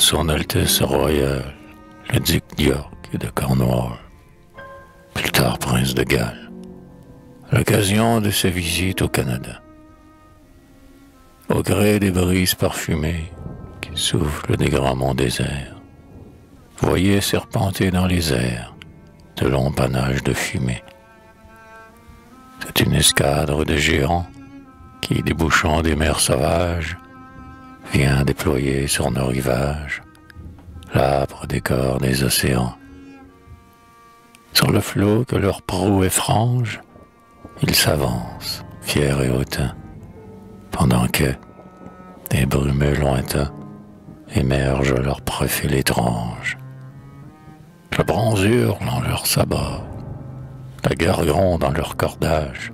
son Altesse royale, le duc d'York et de Cornwall, plus tard prince de Galles, à l'occasion de sa visite au Canada. Au gré des brises parfumées qui soufflent des grands monts déserts, voyait serpenter dans les airs de longs panaches de fumée. C'est une escadre de géants qui, débouchant des mers sauvages, vient déployer sur nos rivages l'âpre décor des océans. Sur le flot que leur proue effrange, ils s'avancent, fiers et hautains, pendant que, des brumeux lointains, émergent leurs profils étranges. La bronze hurle en leurs sabots, la guerre gronde dans leurs cordages.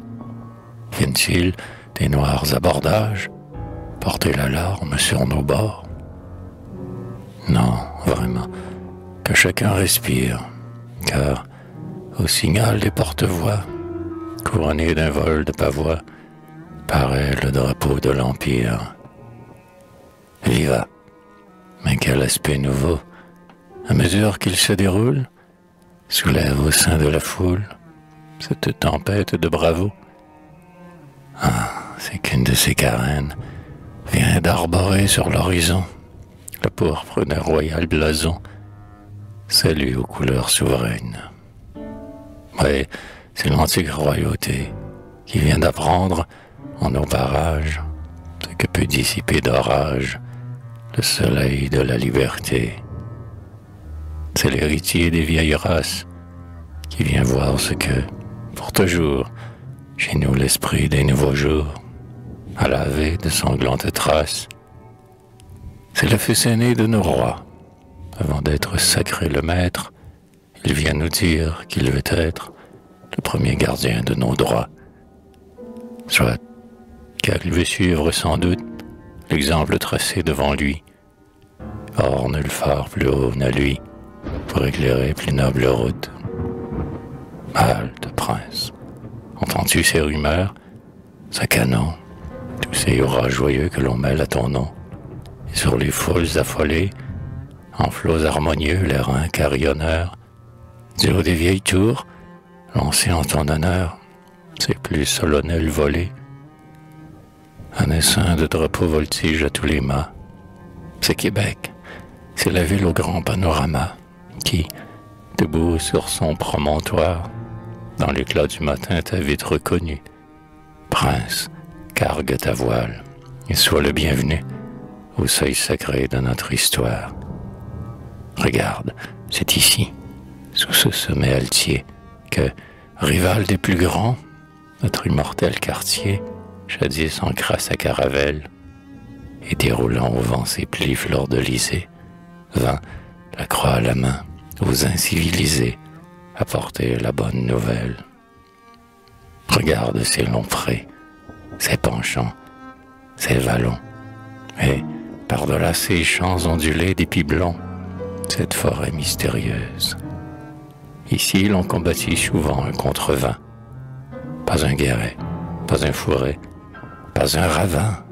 Viennent-ils des noirs abordages porter l'alarme sur nos bords? Non, vraiment, que chacun respire, car au signal des porte-voix, couronné d'un vol de pavois, paraît le drapeau de l'Empire. Viva! Mais quel aspect nouveau, à mesure qu'il se déroule, soulève au sein de la foule cette tempête de bravos. Ah, c'est qu'une de ces carènes vient d'arborer sur l'horizon le pourpre d'un royal blason, salut aux couleurs souveraines. Oui, c'est l'antique royauté qui vient d'apprendre en nos parages ce que peut dissiper d'orage le soleil de la liberté. C'est l'héritier des vieilles races qui vient voir ce que, pour toujours, chez nous l'esprit des nouveaux jours a lavé de sanglantes traces. C'est le fils aîné de nos rois. Avant d'être sacré le maître, il vient nous dire qu'il veut être le premier gardien de nos droits. Soit, car il veut suivre sans doute l'exemple tracé devant lui. Or, nul phare plus haut n'a lui pour éclairer plus noble route. Halte, prince, entends-tu ces rumeurs, ce canon, tous ces hurrahs joyeux que l'on mêle à ton nom, et sur les foules affolées, en flots harmonieux, les reins carillonneurs, du haut des vieilles tours, lancés en ton honneur, ces plus solennels volées. Un essaim de drapeaux voltige à tous les mâts. C'est Québec, c'est la ville au grand panorama, qui, debout sur son promontoire, dans l'éclat du matin t'a vite reconnu. Prince, cargue ta voile, et sois le bienvenu au seuil sacré de notre histoire. Regarde, c'est ici, sous ce sommet altier, que, rival des plus grands, notre immortel quartier, jadis ancra sa caravelle, et déroulant au vent ses plis fleur-de-lysée, vint, la croix à la main, aux incivilisés, apporter la bonne nouvelle. Regarde ces longs prés, ces penchants, ces vallons, et par-delà ces champs ondulés d'épis blonds, cette forêt mystérieuse. Ici l'on combattit souvent un contre-vent. Pas un guéret, pas un fourré, pas un ravin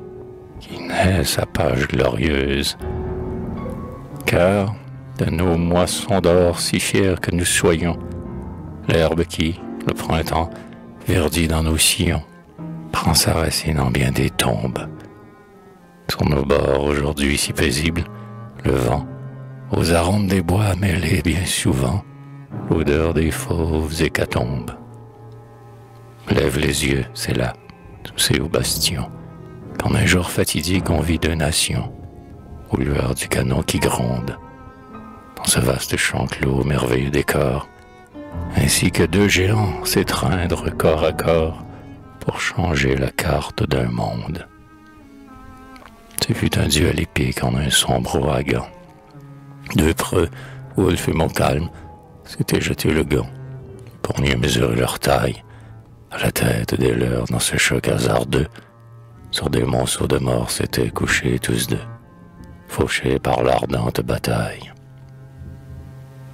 qui n'ait sa page glorieuse. Car, de nos moissons d'or si fiers que nous soyons, l'herbe qui, le printemps, verdit dans nos sillons, prend sa racine en bien des tombes. Sur nos bords aujourd'hui si paisibles, le vent, aux arômes des bois mêlés bien souvent, l'odeur des fauves hécatombes. Lève les yeux, c'est là, sous ces hauts bastions, comme un jour fatidique on vit deux nations, aux lueurs du canon qui gronde, dans ce vaste champ clos, merveilleux décor, ainsi que deux géants s'étreindre corps à corps pour changer la carte d'un monde. Ce fut un duel épique en un sombre ouragan. Deux preux, Wolfe et Montcalm, s'étaient jetés le gant pour mieux mesurer leur taille, à la tête des leurs dans ce choc hasardeux. Sur des monceaux de mort s'étaient couchés tous deux, fauchés par l'ardente bataille.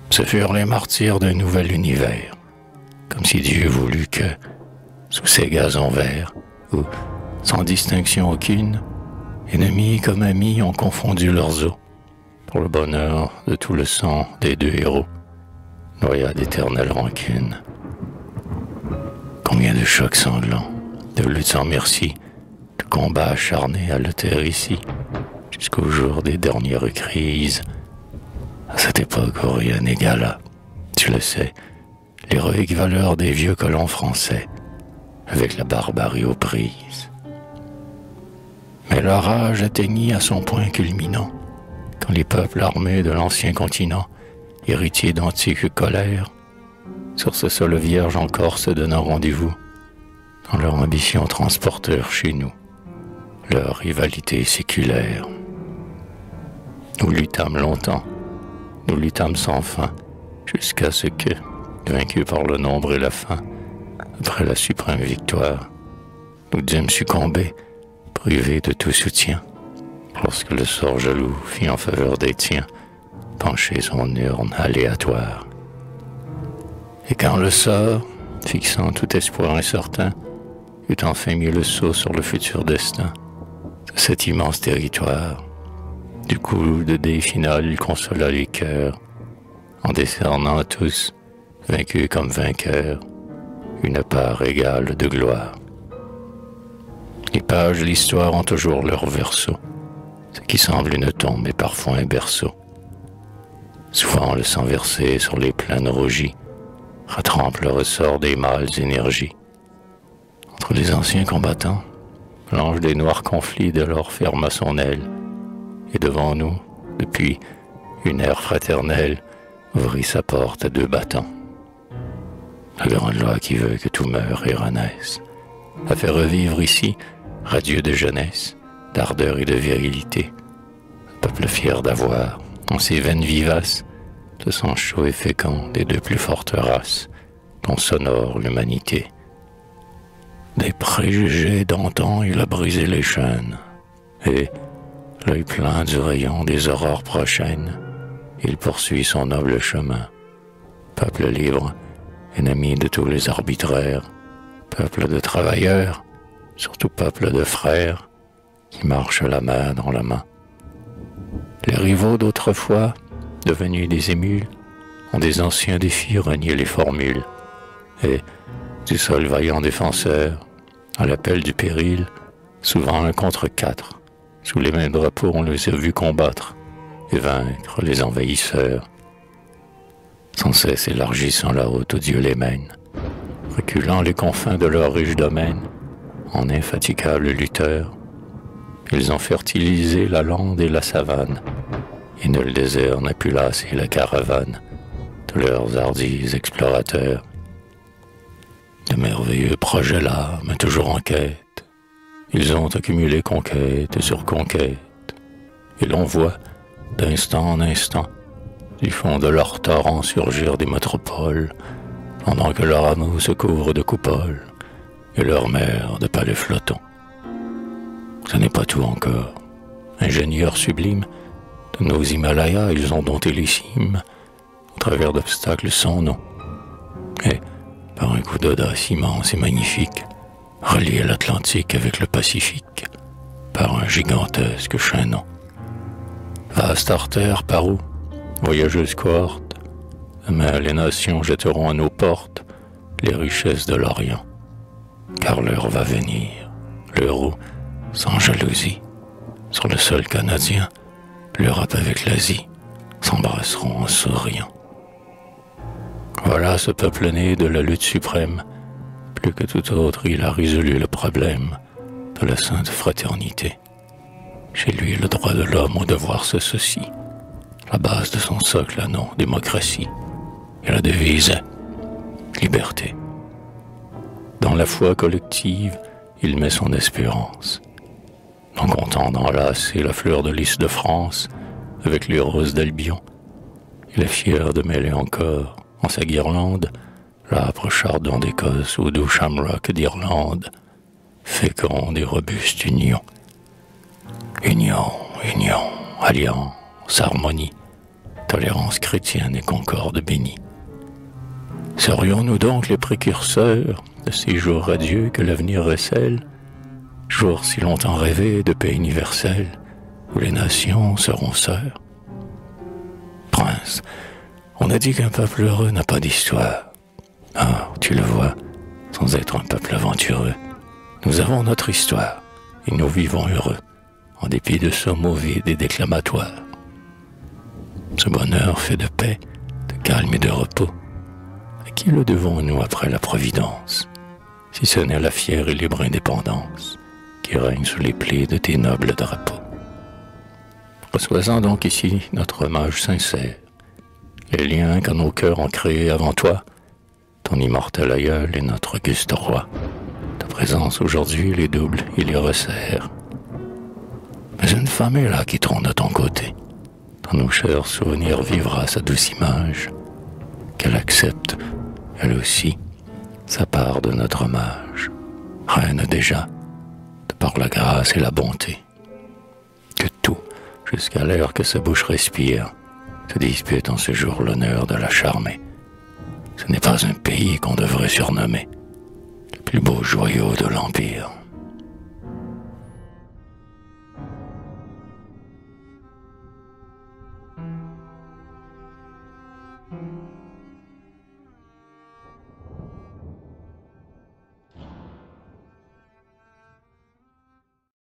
Ce furent les martyrs d'un nouvel univers, comme si Dieu voulut que, sous ces gazons verts, où, sans distinction aucune, ennemis comme amis ont confondu leurs os, pour le bonheur de tout le sang des deux héros, noyade d'éternelle rancune. Combien de chocs sanglants, de luttes sans merci, de combats acharnés à la terre ici, jusqu'au jour des dernières crises. À cette époque où rien n'égala, tu le sais, l'héroïque valeur des vieux colons français, avec la barbarie aux prises. Mais leur rage atteignit à son point culminant, quand les peuples armés de l'ancien continent, héritiers d'antiques colères, sur ce sol vierge encore se donnant rendez-vous, dans leur ambition transporteur chez nous, leur rivalité séculaire. Nous luttâmes longtemps, nous luttâmes sans fin, jusqu'à ce que, vaincus par le nombre et la faim, après la suprême victoire, nous dûmes succomber, privés de tout soutien, lorsque le sort jaloux fit en faveur des tiens pencher son urne aléatoire. Et quand le sort, fixant tout espoir incertain, eut enfin mis le sceau sur le futur destin de cet immense territoire, du coup de dé final il consola les cœurs, en décernant à tous, vaincus comme vainqueurs, une part égale de gloire. Les pages de l'histoire ont toujours leur verso, ce qui semble une tombe est parfois un berceau. Souvent le sang versé sur les plaines rougies rattrempe le ressort des mâles énergies. Entre les anciens combattants, l'ange des noirs conflits de l'or ferma son aile, et devant nous, depuis une ère fraternelle, ouvrit sa porte à deux battants. La grande loi qui veut que tout meure et renaisse a fait revivre ici, radieux de jeunesse, d'ardeur et de virilité, un peuple fier d'avoir, en ses veines vivaces, le sang chaud et fécond des deux plus fortes races, dont s'honore l'humanité. Des préjugés d'antan, il a brisé les chaînes, et, l'œil plein du rayon des aurores prochaines, il poursuit son noble chemin. Peuple libre, ennemi de tous les arbitraires, peuple de travailleurs, surtout peuple de frères, qui marchent la main dans la main. Les rivaux d'autrefois, devenus des émules, ont des anciens défis renié les formules, et, du seul vaillant défenseur, à l'appel du péril, souvent un contre quatre, sous les mêmes drapeaux on les a vus combattre et vaincre les envahisseurs. Sans cesse élargissant la haute où Dieu les mène, reculant les confins de leur riche domaine, en infatigables lutteurs, ils ont fertilisé la lande et la savane, et nul désert n'a pu lasser la caravane de leurs hardis explorateurs. De merveilleux projets là, mais toujours en quête, ils ont accumulé conquête sur conquête, et l'on voit, d'instant en instant, du fond de leur torrent surgir des métropoles, pendant que leur hameau se couvre de coupoles, et leur mer de palais flottants. Ce n'est pas tout encore. Ingénieurs sublimes, de nos Himalayas, ils ont dompté les cimes, au travers d'obstacles sans nom. Et, par un coup d'audace immense et magnifique, relié l'Atlantique avec le Pacifique, par un gigantesque chaînon. Vaste artère par où, voyageuse cohorte, demain les nations jetteront à nos portes les richesses de l'Orient. Car l'heure va venir, l'heure où, sans jalousie, sur le sol canadien, l'Europe avec l'Asie s'embrasseront en souriant. Voilà ce peuple né de la lutte suprême, plus que tout autre il a résolu le problème de la sainte fraternité. Chez lui le droit de l'homme au devoir s'associe, la base de son socle à nom, démocratie, et la devise liberté. Dans la foi collective, il met son espérance, non content d'enlacer la fleur de lys de France avec les roses d'Albion. Il est fier de mêler encore, en sa guirlande, l'âpre chardon d'Écosse ou doux shamrock d'Irlande, féconde et robuste union. Union, union, alliance, harmonie, tolérance chrétienne et concorde bénie. Serions-nous donc les précurseurs de ces jours radieux que l'avenir recèle, jours si longtemps rêvés de paix universelle où les nations seront sœurs? prince, on a dit qu'un peuple heureux n'a pas d'histoire. Ah, tu le vois, sans être un peuple aventureux, nous avons notre histoire, et nous vivons heureux, en dépit de ce mot vide et déclamatoire. Ce bonheur fait de paix, de calme et de repos. À qui le devons-nous après la Providence, si ce n'est la fière et libre indépendance qui règne sous les plis de tes nobles drapeaux? Reçois-en donc ici notre hommage sincère, les liens que nos cœurs ont créés avant toi, ton immortel aïeul et notre auguste roi. Ta présence aujourd'hui les double et les resserre. Mais une femme est là qui trône de ton côté. Dans nos chers souvenirs vivra sa douce image, qu'elle accepte, elle aussi, sa part de notre hommage. Reine déjà, de par la grâce et la bonté. Que tout, jusqu'à l'air que sa bouche respire, te dispute en ce jour l'honneur de la charmer. Ce n'est pas un pays qu'on devrait surnommer le plus beau joyau de l'Empire.